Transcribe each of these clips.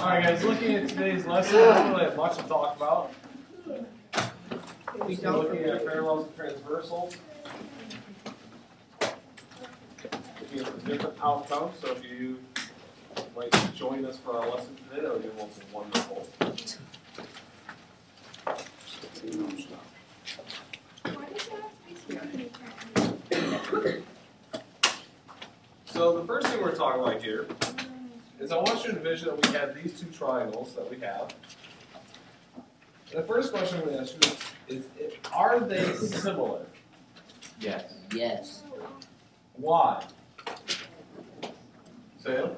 Alright guys, looking at today's lesson, we don't really have much to talk about. We're looking at parallels and transversals. Looking at the different outcomes, so if you might join us for our lesson today, that would be most wonderful. So the first thing we're talking about here is I want you to envision that we have these two triangles that we have. And the first question I'm going to ask you is are they similar? Yes. Yes. Why? Sam?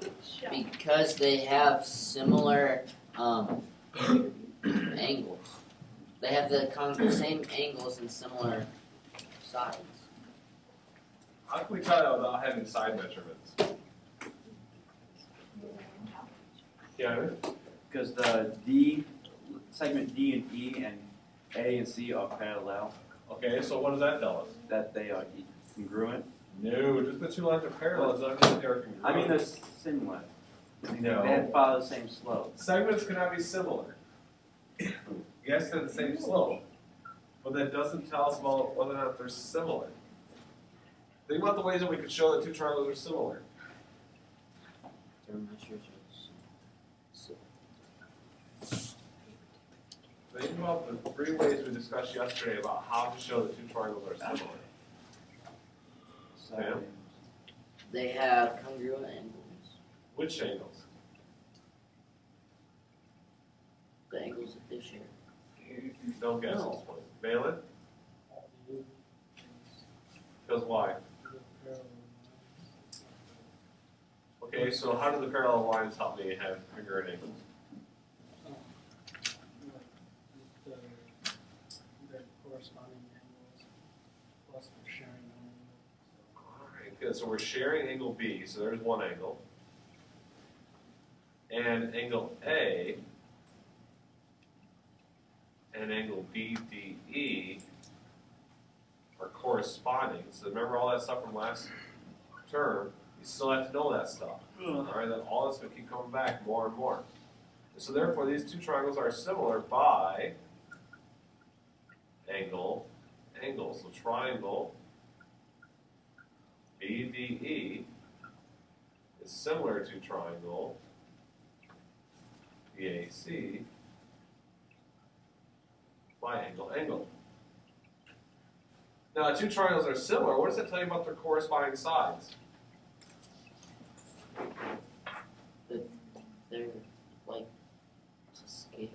Because they have similar angles. They have the same angles and similar sides. How can we tell that without having side measurements? Yeah. Because the D, segment D and E and A and C are parallel, Okay, so what does that tell us? that they are congruent. No, just the two lines are parallel. Does that mean they're congruent? I mean, they're similar. No. They follow the same slope. Segments cannot be similar. You guys have the same slope, but that doesn't tell us about whether or not they're similar. Think about the ways that we could show that two triangles are similar. Think about the three ways we discussed yesterday about how to show that two triangles are similar. Sam? They have congruent angles. Which angles? The angles that they share. You don't guess No. at this point. Balin? Because why? Okay, so how do the parallel lines help me have congruent angles? The corresponding angles plus the sharing angles. Alright, good. So we're sharing angle B, so there's one angle. And angle A and angle BDE are corresponding. So remember all that stuff from last term? You still have to know that stuff. Alright, then all that's going to keep coming back more and more. So therefore, these two triangles are similar by angle. So triangle BDE is similar to triangle BAC by angle. Now, two triangles are similar. What does that tell you about their corresponding sides? They're like to scale.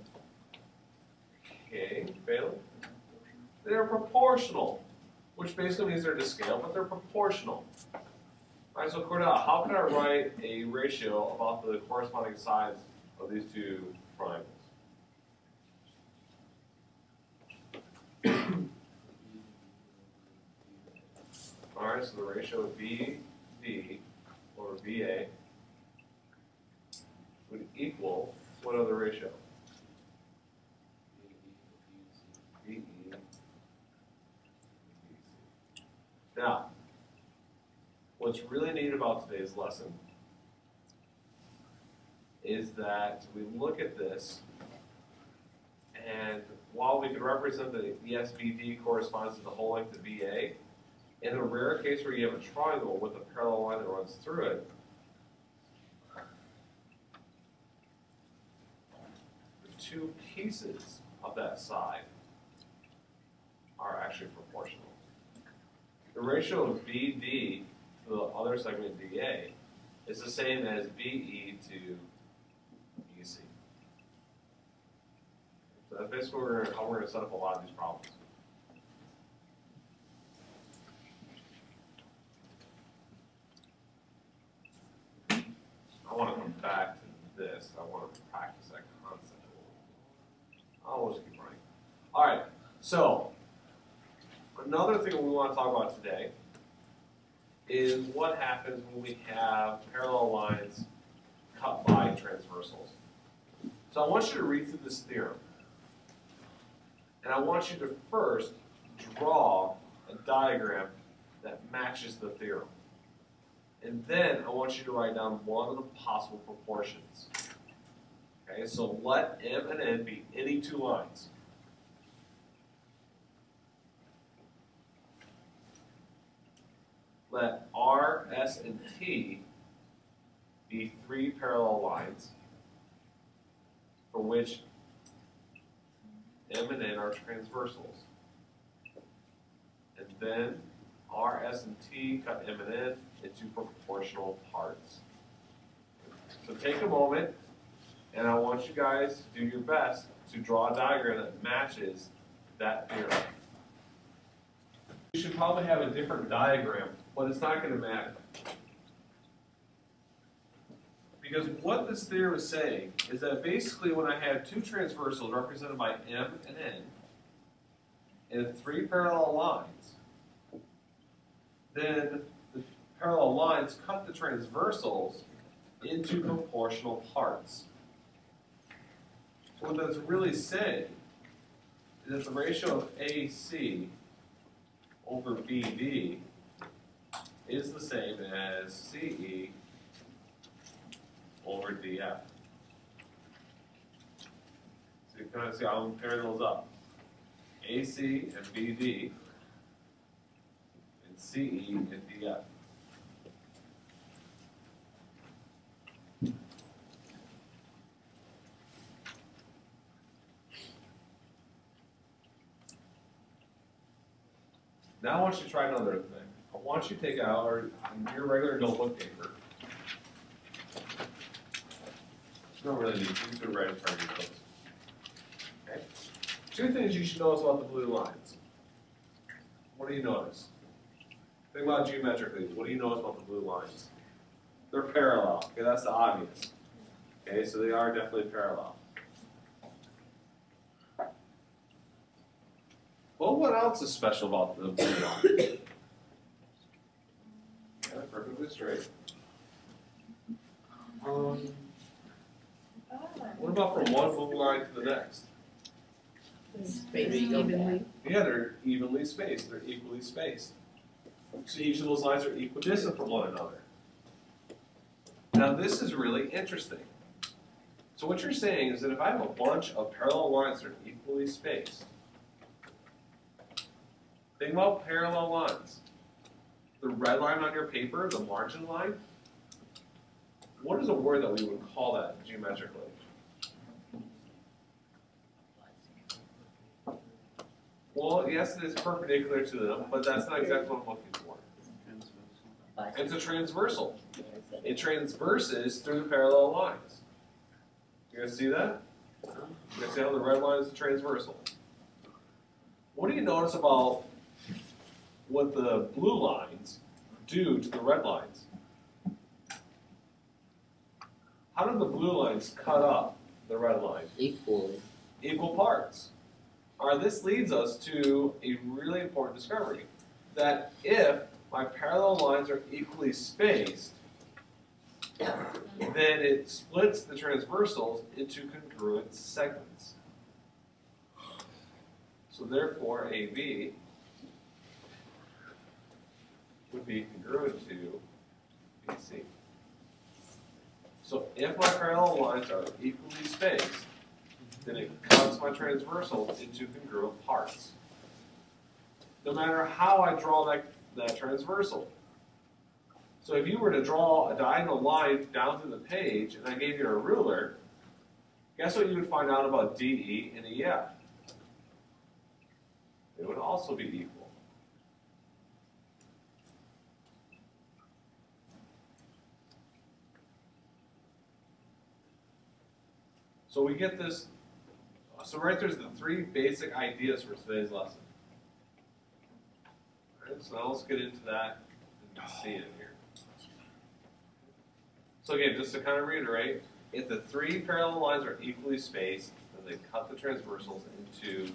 Okay, Bailey? They're proportional, which basically means they're to scale, but they're proportional. All right, so Cordell, how can I write a ratio about the corresponding sides of these two triangles? All right, so the ratio of BD over BA would equal what other ratio? BE. Now, what's really neat about today's lesson is that we look at this, and while we can represent that BD corresponds to the whole length of BA, in a rare case where you have a triangle with a parallel line that runs through it, the two pieces of that side are actually proportional. The ratio of BD to the other segment DA is the same as BE to BC. So that's basically how we're going to set up a lot of these problems. I want to come back to this. I want to practice that concept a little. I'll just keep running. All right. So another thing we want to talk about today is what happens when we have parallel lines cut by transversals. So I want you to read through this theorem. And I want you to first draw a diagram that matches the theorem. And then I want you to write down one of the possible proportions. Okay, so let M and N be any two lines. Let R, S, and T be three parallel lines for which M and N are transversals. And then R, S, and T cut M and N into proportional parts. So take a moment, and I want you guys to do your best to draw a diagram that matches that theorem. You should probably have a different diagram, but it's not going to matter. Because what this theorem is saying is that basically when I have two transversals represented by M and N, and three parallel lines, then the parallel lines cut the transversals into proportional parts. So what that's really saying is that the ratio of AC over BD is the same as CE over DF. So you can kind of see how I'm pairing those up. AC and BD and CE and DF. Now I want you to try another thing. I want you to take out your regular notebook paper. You don't really need to. Just do it right in front of your clothes. Okay? Two things you should notice about the blue lines. What do you notice? Think about geometrically. What do you notice about the blue lines? They're parallel. Okay, that's the obvious. Okay, so they are definitely parallel. Well, what else is special about the blue line? Yeah, perfectly straight. What about from one blue line to the next? Evenly. Yeah, they're evenly spaced. They're equally spaced. So each of those lines are equidistant from one another. Now this is really interesting. So what you're saying is that if I have a bunch of parallel lines that are equally spaced, think about parallel lines. The red line on your paper, the margin line, what is a word that we would call that geometrically? Well, yes, it is perpendicular to them, but that's not exactly what I'm looking for. It's a transversal. It transverses through the parallel lines. You guys see that? You guys see how the red line is a transversal? What do you notice about what the blue lines do to the red lines? How do the blue lines cut up the red line? Equally. Equal parts. All right, this leads us to a really important discovery, that if my parallel lines are equally spaced, then it splits the transversals into congruent segments. So therefore, AB would be congruent to BC. So if my parallel lines are equally spaced, then it cuts my transversals into congruent parts. No matter how I draw that transversal. So if you were to draw a diagonal line down through the page and I gave you a ruler, guess what you would find out about DE and EF? They would also be equal. So we get this. So right there's the three basic ideas for today's lesson. All right, so now let's get into that and see it here. So again, just to kind of reiterate, if the three parallel lines are equally spaced, then they cut the transversals into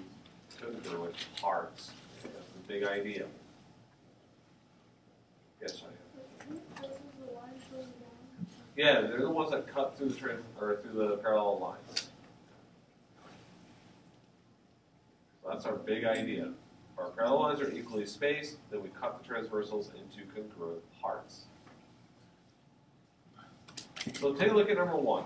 congruent parts. Okay, that's the big idea. Yes, Shania? Yeah, they're the ones that cut through the parallel lines. So that's our big idea. If our parallel lines are equally spaced, then we cut the transversals into congruent parts. So take a look at number one.